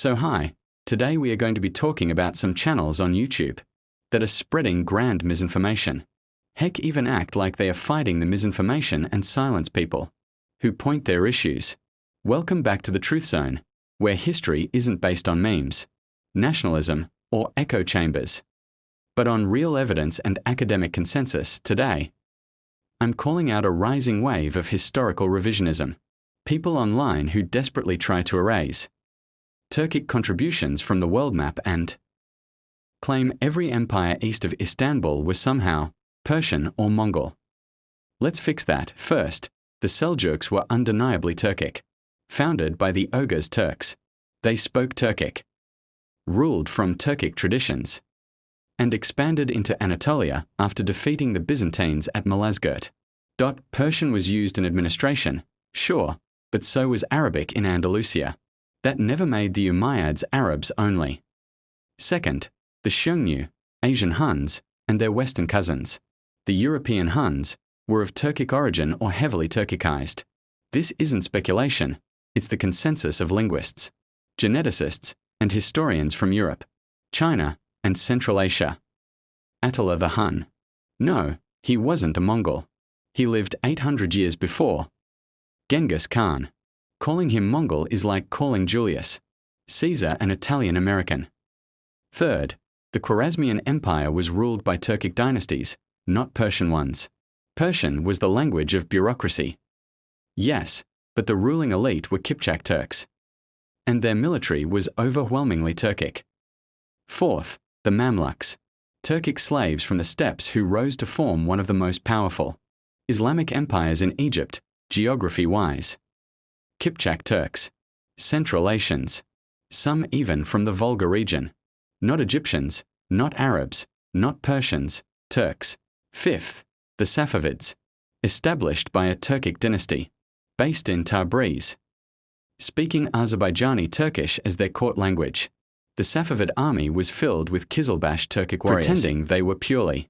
So hi, today we are going to be talking about some channels on YouTube that are spreading grand misinformation. Heck, even act like they are fighting the misinformation and silence people who point their issues. Welcome back to the Truth Zone, where history isn't based on memes, nationalism, or echo chambers, but on real evidence and academic consensus. Today, I'm calling out a rising wave of historical revisionism, people online who desperately try to erase Turkic contributions from the world map and claim every empire east of Istanbul was somehow Persian or Mongol. Let's fix that. First, the Seljuks were undeniably Turkic, founded by the Oghuz Turks. They spoke Turkic, ruled from Turkic traditions, and expanded into Anatolia after defeating the Byzantines at Malazgirt. Persian was used in administration, sure, but so was Arabic in Andalusia. That never made the Umayyads Arabs only. Second, the Xiongnu, Asian Huns, and their Western cousins, the European Huns, were of Turkic origin or heavily Turkicized. This isn't speculation, it's the consensus of linguists, geneticists, and historians from Europe, China, and Central Asia. Attila the Hun. No, he wasn't a Mongol. He lived 800 years before Genghis Khan. Calling him Mongol is like calling Julius Caesar an Italian American. Third, the Khwarezmian Empire was ruled by Turkic dynasties, not Persian ones. Persian was the language of bureaucracy. Yes, but the ruling elite were Kipchak Turks, and their military was overwhelmingly Turkic. Fourth, the Mamluks, Turkic slaves from the steppes who rose to form one of the most powerful Islamic empires in Egypt, geography-wise. Kipchak Turks, Central Asians, some even from the Volga region. Not Egyptians, not Arabs, not Persians, Turks. Fifth, the Safavids, established by a Turkic dynasty, based in Tabriz, speaking Azerbaijani Turkish as their court language. The Safavid army was filled with Kizilbash Turkic warriors, pretending they were purely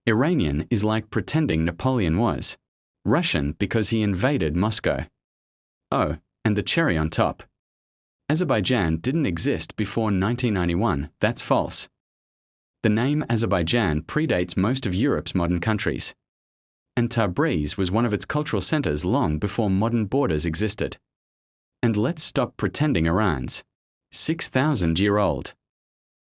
Iranian is like pretending Napoleon was Russian because he invaded Moscow. Oh, and the cherry on top. Azerbaijan didn't exist before 1991, that's false. The name Azerbaijan predates most of Europe's modern countries. And Tabriz was one of its cultural centers long before modern borders existed. And let's stop pretending Iran's 6,000-year-old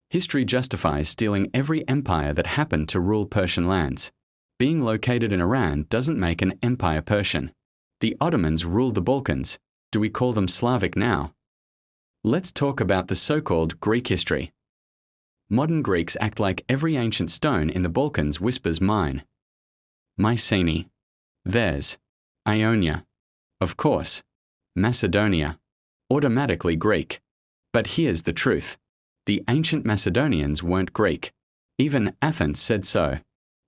history justifies stealing every empire that happened to rule Persian lands. Being located in Iran doesn't make an empire Persian. The Ottomans ruled the Balkans. Do we call them Slavic now? Let's talk about the so-called Greek history. Modern Greeks act like every ancient stone in the Balkans whispers mine. Mycenae. Theirs. Ionia. Of course. Macedonia. Automatically Greek. But here's the truth. The ancient Macedonians weren't Greek. Even Athens said so.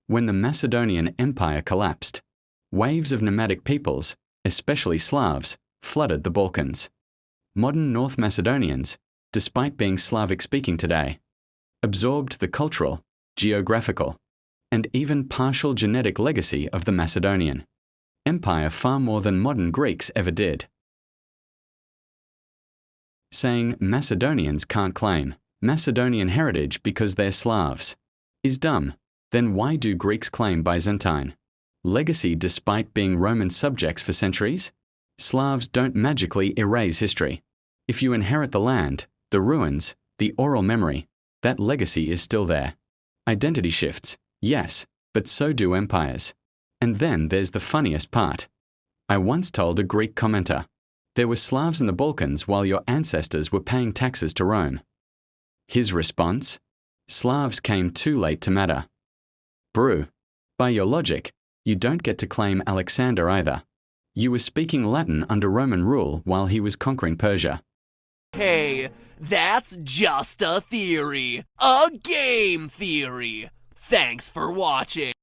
When the Macedonian Empire collapsed, waves of nomadic peoples, especially Slavs, flooded the Balkans. Modern North Macedonians, despite being Slavic-speaking today, absorbed the cultural, geographical, and even partial genetic legacy of the Macedonian Empire far more than modern Greeks ever did. Saying Macedonians can't claim Macedonian heritage because they're Slavs is dumb. Then why do Greeks claim Byzantine legacy despite being Roman subjects for centuries? Slavs don't magically erase history. If you inherit the land, the ruins, the oral memory, that legacy is still there. Identity shifts, yes, but so do empires. And then there's the funniest part. I once told a Greek commenter, there were Slavs in the Balkans while your ancestors were paying taxes to Rome. His response? Slavs came too late to matter. Brew. By your logic, you don't get to claim Alexander either. You were speaking Latin under Roman rule while he was conquering Persia. Hey, that's just a theory. A game theory. Thanks for watching.